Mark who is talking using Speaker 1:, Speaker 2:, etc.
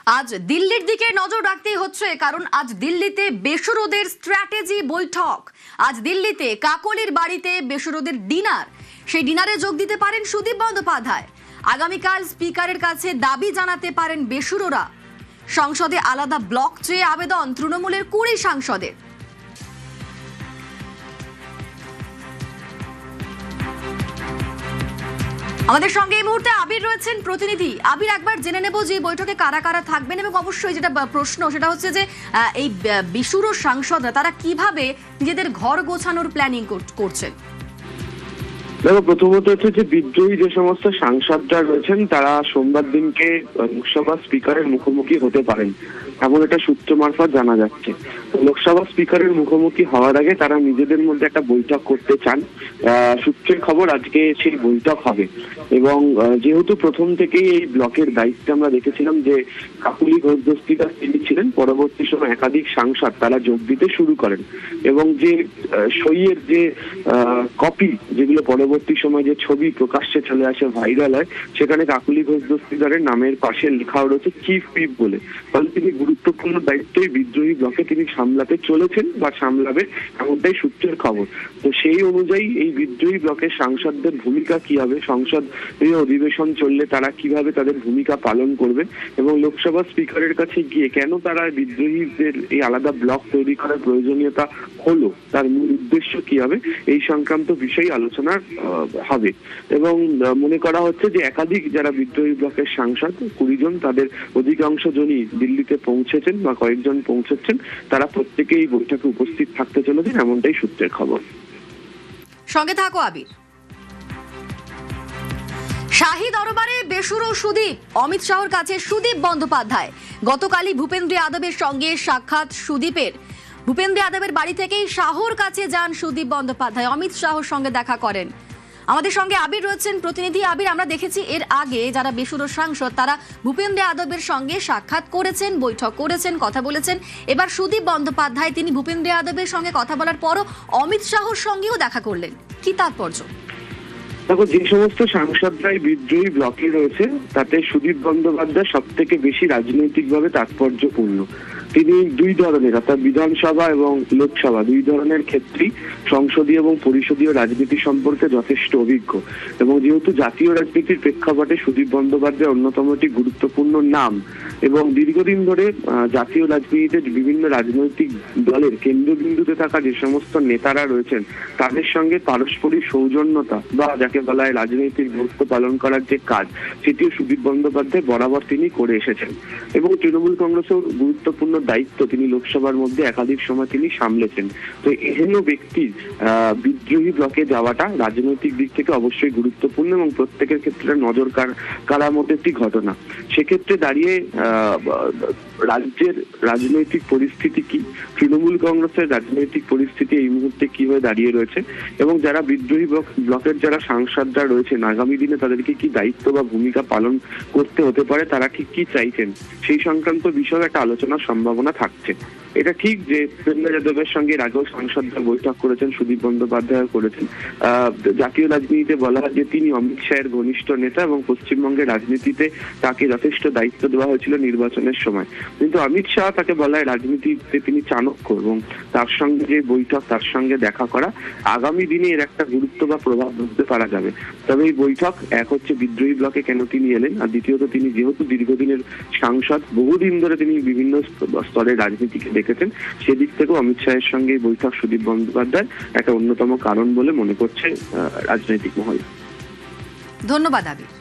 Speaker 1: আজ দিল্লির দিকে নজর রাখতেই হচ্ছে, কারণ আজ দিল্লিতে বেসুরোদের স্ট্র্যাটেজি বৈঠক। আজ দিল্লিতে কাকলির বাড়িতে বেসুরোদের ডিনার। সেই ডিনারে যোগ দিতে পারেন সুদীপ বন্দ্যোপাধ্যায়। আগামীকাল স্পিকারের কাছে দাবি জানাতে পারেন বেসুরোরা। সংসদে আলাদা ব্লক চেয়ে আবেদন তৃণমূলের 20 সাংসদের। আমাদের সঙ্গে এই মুহূর্তে আবির রয়েছেন প্রতিনিধি। আবির, একবার জেনে নেব যে বৈঠকে কারা কারা থাকবেন, এবং অবশ্যই যেটা প্রশ্ন সেটা হচ্ছে যে এই বেসুরো সাংসদরা তারা কিভাবে নিজেদের ঘর গোছানোর প্ল্যানিং করছেন।
Speaker 2: দেখো, প্রথমত হচ্ছে যে বিদ্রোহী যে সমস্ত সাংসদরা রয়েছেন তারা সোমবার দিনকে লোকসভা স্পিকারের মুখোমুখি হতে পারেন, এমন একটা সূত্র মারফত জানা যাচ্ছে। লোকসভা স্পিকারের মুখোমুখি হওয়ার আগে তারা নিজেদের মধ্যে একটা বৈঠক করতে চান। সূত্রের খবর আজকে সেই বৈঠক হবে, এবং যেহেতু প্রথম থেকেই এই ব্লকের দায়িত্বে আমরা দেখেছিলাম যে কাকুলি ঘোষ দস্তিদার তিনি ছিলেন, পরবর্তী সময় একাধিক সাংসদ তারা যোগ দিতে শুরু করেন, এবং যে সইয়ের যে কপি, যেগুলো পরবর্তী সময় যে ছবি প্রকাশ্যে চলে আসে, ভাইরাল হয়, সেখানে কাকুলি ঘোষ দস্তিদারের নামের পাশে লেখা রয়েছে চিফ হুইপ বলে। ফলে তিনি গুরুত্বপূর্ণ দায়িত্বই বিদ্রোহী ব্লকে তিনি সামলাতে চলেছেন বা সামলাবে, এমনটাই সূত্রের খবর। তো সেই অনুযায়ী এই বিদ্রোহী ব্লকের সাংসদদের ভূমিকা কি হবে, সংসদ অধিবেশন চললে তারা কিভাবে তাদের ভূমিকা পালন করবে, এবং লোকসভা স্পিকারের কাছে গিয়ে কেন তারা বিদ্রোহীদের এই আলাদা ব্লক তৈরি করার প্রয়োজনীয়তা হলো, তার মূল উদ্দেশ্য কি হবে, এই সংক্রান্ত বিষয় আলোচনা হবে। এবং মনে করা হচ্ছে যে একাধিক যারা বিদ্রোহী ব্লকের সাংসদ 20 জন, তাদের অধিকাংশ জনই দিল্লিতে পৌঁছেছেন বা কয়েকজন পৌঁছচ্ছেন, তারা প্রত্যেকে এই বৈঠকে উপস্থিত থাকতে চলেছেন, এমনটাই সূত্রের খবর।
Speaker 1: সঙ্গে থাকো আবির। শাহী দরবারে বেসুরো সুদীপ, অমিত শাহর কাছে সুদীপ বন্দ্যোপাধ্যায়। গতকালই ভূপেন্দ্র যাদবের সঙ্গে সাক্ষাৎ সুদীপের। ভূপেন্দ্র যাদবের বাড়ি থেকেই শাহর কাছে যান সুদীপ বন্দ্যোপাধ্যায়, অমিত শাহর সঙ্গে দেখা করেন। আমাদের সঙ্গে আবির রয়েছেন প্রতিনিধি। আবির, আমরা দেখেছি এর আগে যারা বেসুরো সাংসদ তারা ভূপেন্দ্র যাদবের সঙ্গে সাক্ষাৎ করেছেন, বৈঠক করেছেন, কথা বলেছেন। এবার সুদীপ বন্দ্যোপাধ্যায় তিনি ভূপেন্দ্র যাদবের সঙ্গে কথা বলার পরও অমিত শাহর সঙ্গেও দেখা করলেন। কি তাৎপর্য?
Speaker 2: দেখো, যে সমস্ত সাংসদরাই বিদ্রোহী ব্লকে রয়েছে তাতে সুদীপ বন্দ্যোপাধ্যায় সব থেকে বেশি রাজনৈতিকভাবে তাৎপর্যপূর্ণ। তিনি দুই ধরনের, অর্থাৎ বিধানসভা এবং লোকসভা দুই ধরনের ক্ষেত্রেই সংসদীয় এবং পরিষদীয় রাজনীতি সম্পর্কে যথেষ্ট অভিজ্ঞ, এবং যেহেতু জাতীয় রাজনীতির প্রেক্ষাপটে সুদীপ বন্দ্যোপাধ্যায় অন্যতম একটি গুরুত্বপূর্ণ নাম, এবং দীর্ঘদিন ধরে জাতীয় রাজনীতিতে বিভিন্ন রাজনৈতিক দলের কেন্দ্রবিন্দুতে থাকা যে সমস্ত নেতারা রয়েছেন তাদের সঙ্গে পারস্পরিক সৌজন্যতা বা যাকে বলা হয় রাজনৈতিক গুরুত্ব পালন করার যে কাজ, সেটিও সুদীপ বন্দ্যোপাধ্যায় বরাবর তিনি করে এসেছেন। এবং তৃণমূল কংগ্রেসের গুরুত্বপূর্ণ দায়িত্ব তিনি লোকসভার মধ্যে একাধিক সময় তিনি সামলেছেন। তো এহেন ব্যক্তির বিদ্রোহী ব্লকে যাওয়াটা রাজনৈতিক দিক থেকে অবশ্যই গুরুত্বপূর্ণ, এবং প্রত্যেকের ক্ষেত্রে নজর কাড়ার মতো একটি ঘটনা। সেক্ষেত্রে দাঁড়িয়ে রাজ্যের রাজনৈতিক পরিস্থিতি কি, তৃণমূল কংগ্রেসের রাজনৈতিক পরিস্থিতি এই মুহূর্তে কি হয়ে দাঁড়িয়ে রয়েছে, এবং যারা বিদ্রোহী ব্লকের যারা সাংসদরা রয়েছেন আগামী দিনে তাদেরকে কি দায়িত্ব বা ভূমিকা পালন করতে হতে পারে, তারা ঠিক কি চাইছেন, সেই সংক্রান্ত বিষয়ে একটা আলোচনার সম্ভাবনা থাকছে। এটা ঠিক যে ভূপেন্দ্র যাদবের সঙ্গে আগেও সাংসদরা বৈঠক করেছেন, সুদীপ বন্দ্যোপাধ্যায় করেছেন। জাতীয় রাজনীতিতে বলা হয় যে তিনি অমিত শাহের ঘনিষ্ঠ নেতা, এবং পশ্চিমবঙ্গের রাজনীতিতে তাকে যথেষ্ট দায়িত্ব দেওয়া হয়েছিল নির্বাচনের সময়। কিন্তু অমিত শাহ তাকে বলা হয় রাজনীতিতে তিনি চাণক্য, এবং তার সঙ্গে যে বৈঠক, তার সঙ্গে দেখা করা আগামী দিনে এর একটা গুরুত্ব বা প্রভাব বুঝতে পারা যাবে। তবে এই বৈঠক এক হচ্ছে বিদ্রোহী ব্লকে কেন তিনি এলেন, আর দ্বিতীয়ত তিনি যেহেতু দীর্ঘদিনের সাংসদ, বহুদিন ধরে তিনি বিভিন্ন স্তরের রাজনীতিকে দেখেছেন, সেদিক থেকেও অমিত শাহের সঙ্গে এই বৈঠক সুদীপ বন্দ্যোপাধ্যায় একটা অন্যতম কারণ বলে মনে করছে রাজনৈতিক মহল।
Speaker 1: ধন্যবাদ আবির।